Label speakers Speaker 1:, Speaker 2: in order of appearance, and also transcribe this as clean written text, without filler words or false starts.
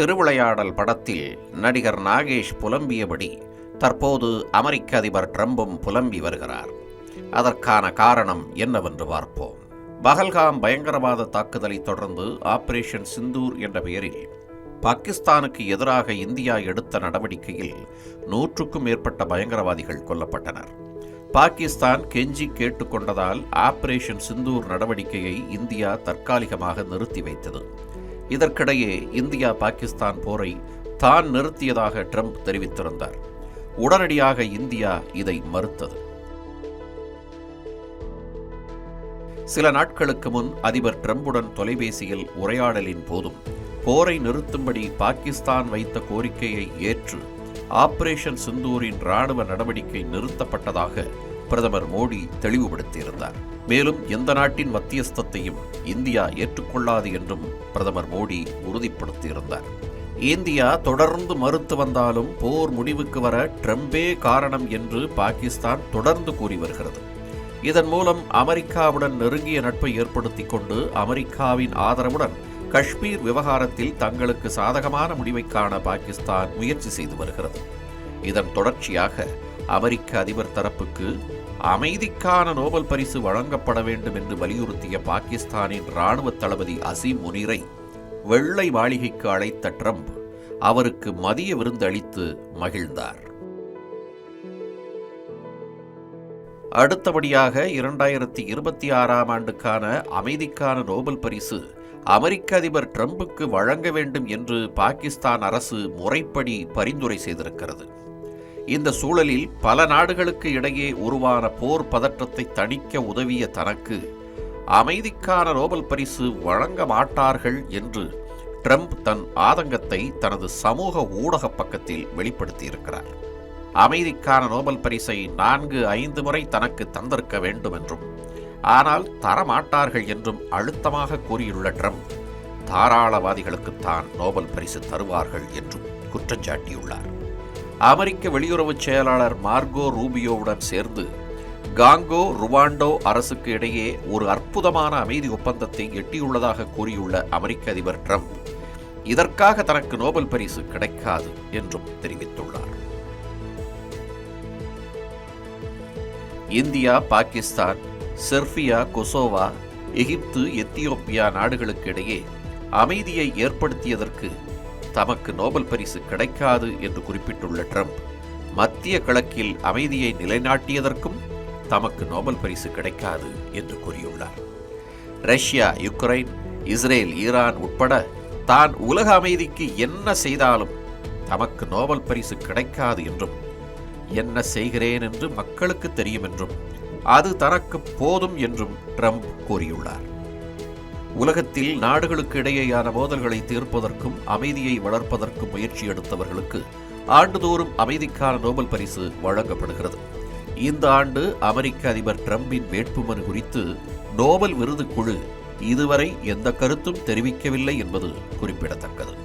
Speaker 1: திருவிளையாடல் படத்தில் நடிகர் நாகேஷ் புலம்பியபடி தற்போது அமெரிக்க அதிபர் ட்ரம்பும் புலம்பி வருகிறார். அதற்கான காரணம் என்னவென்று பார்ப்போம். பஹல்காம் பயங்கரவாத தாக்குதலை தொடர்ந்து ஆபரேஷன் சிந்தூர் என்ற பெயரில் பாகிஸ்தானுக்கு எதிராக இந்தியா எடுத்த நடவடிக்கையில் 100க்கும் மேற்பட்ட பயங்கரவாதிகள் கொல்லப்பட்டனர். பாகிஸ்தான் கெஞ்சி கேட்டுக்கொண்டதால் ஆபரேஷன் சிந்தூர் நடவடிக்கையை இந்தியா தற்காலிகமாக நிறுத்தி வைத்தது. இதற்கிடையே இந்தியா பாகிஸ்தான் போரை தான் நிறுத்தியதாக ட்ரம்ப் தெரிவித்திருந்தார். உடனடியாக இந்தியா இதை மறுத்தது. சில நாட்களுக்கு முன் அதிபர் ட்ரம்புடன் தொலைபேசியில் உரையாடலின் போதும் போரை நிறுத்தும்படி பாகிஸ்தான் வைத்த கோரிக்கையை ஏற்று ஆபரேஷன் சிந்தூரின் இராணுவ நடவடிக்கை நிறுத்தப்பட்டதாக பிரதமர் மோடி தெளிவுபடுத்தியிருந்தார். மேலும் எந்த நாட்டின் மத்தியஸ்தத்தையும் இந்தியா ஏற்றுக்கொள்ளாது என்றும் பிரதமர் மோடி உறுதிப்படுத்தியிருந்தார். இந்தியா தொடர்ந்து மறுத்து வந்தாலும் போர் முடிவுக்கு வர ட்ரம்பே காரணம் என்று பாகிஸ்தான் தொடர்ந்து கூறி வருகிறது. இதன் மூலம் அமெரிக்காவுடன் நெருங்கிய நட்பை ஏற்படுத்திக் கொண்டு அமெரிக்காவின் ஆதரவுடன் காஷ்மீர் விவகாரத்தில் தங்களுக்கு சாதகமான முடிவை காண பாகிஸ்தான் முயற்சி செய்து வருகிறது. இதன் தொடர்ச்சியாக அமெரிக்க அதிபர் தரப்புக்கு அமைதிக்கான நோபல் பரிசு வழங்கப்பட வேண்டும் என்று வலியுறுத்திய பாகிஸ்தானின் இராணுவ தளபதி அசீம் முனீரை வெள்ளை மாளிகைக்கு அழைத்த ட்ரம்ப் அவருக்கு மதிய விருந்து அளித்து மகிழ்ந்தார். அடுத்தபடியாக 2026ஆம் ஆண்டுக்கான அமைதிக்கான நோபல் பரிசு அமெரிக்க அதிபர் ட்ரம்புக்கு வழங்க வேண்டும் என்று பாகிஸ்தான் அரசு முறைப்படி பரிந்துரை செய்திருக்கிறது. இந்த சூழலில் பல நாடுகளுக்கு இடையே உருவான போர் பதற்றத்தை தணிக்க உதவிய தனக்கு அமைதிக்கான நோபல் பரிசு வழங்க மாட்டார்கள் என்று ட்ரம்ப் தன் ஆதங்கத்தை தனது சமூக ஊடக பக்கத்தில் வெளிப்படுத்தியிருக்கிறார். அமைதிக்கான நோபல் பரிசை 4-5 முறை தனக்கு தந்திருக்க வேண்டும் என்றும் ஆனால் தரமாட்டார்கள் என்றும் அழுத்தமாக கூறியுள்ள ட்ரம்ப் தாராளவாதிகளுக்குத்தான் நோபல் பரிசு தருவார்கள் என்றும் குற்றஞ்சாட்டியுள்ளார். அமெரிக்க வெளியுறவு செயலாளர் மார்கோ ரூபியோவுடன் சேர்ந்து காங்கோ ருவாண்டோ அரசுக்கு இடையே ஒரு அற்புதமான அமைதி ஒப்பந்தத்தை எட்டியுள்ளதாக கூறியுள்ள அமெரிக்க அதிபர் ட்ரம்ப் இதற்காக தனக்கு நோபல் பரிசு கிடைக்காது என்றும் தெரிவித்துள்ளார். இந்தியா, பாகிஸ்தான், செர்பியா, கொசோவா, எகிப்து, எத்தியோப்பியா நாடுகளுக்கு இடையே அமைதியை ஏற்படுத்தியதற்கு தமக்கு நோபல் பரிசு கிடைக்காது என்று குறிப்பிட்டுள்ள ட்ரம்ப் மத்திய கிழக்கில் அமைதியை நிலைநாட்டியதற்கும் தமக்கு நோபல் பரிசு கிடைக்காது என்று கூறியுள்ளார். ரஷ்யா, யுக்ரைன், இஸ்ரேல், ஈரான் உட்பட தான் உலக அமைதிக்கு என்ன செய்தாலும் தமக்கு நோபல் பரிசு கிடைக்காது என்றும் என்ன செய்கிறேன் என்று மக்களுக்கு தெரியும் என்றும் அது தனக்கு போதும் என்றும் ட்ரம்ப் கூறியுள்ளார். உலகத்தில் நாடுகளுக்கு இடையேயான மோதல்களை தீர்ப்பதற்கும் அமைதியை வளர்ப்பதற்கும் முயற்சி எடுத்தவர்களுக்கு ஆண்டுதோறும் அமைதிக்கான நோபல் பரிசு வழங்கப்படுகிறது. இந்த ஆண்டு அமெரிக்க அதிபர் ட்ரம்பின் வேட்புமனு குறித்து நோபல் விருது குழு இதுவரை எந்த கருத்தும் தெரிவிக்கவில்லை என்பது குறிப்பிடத்தக்கது.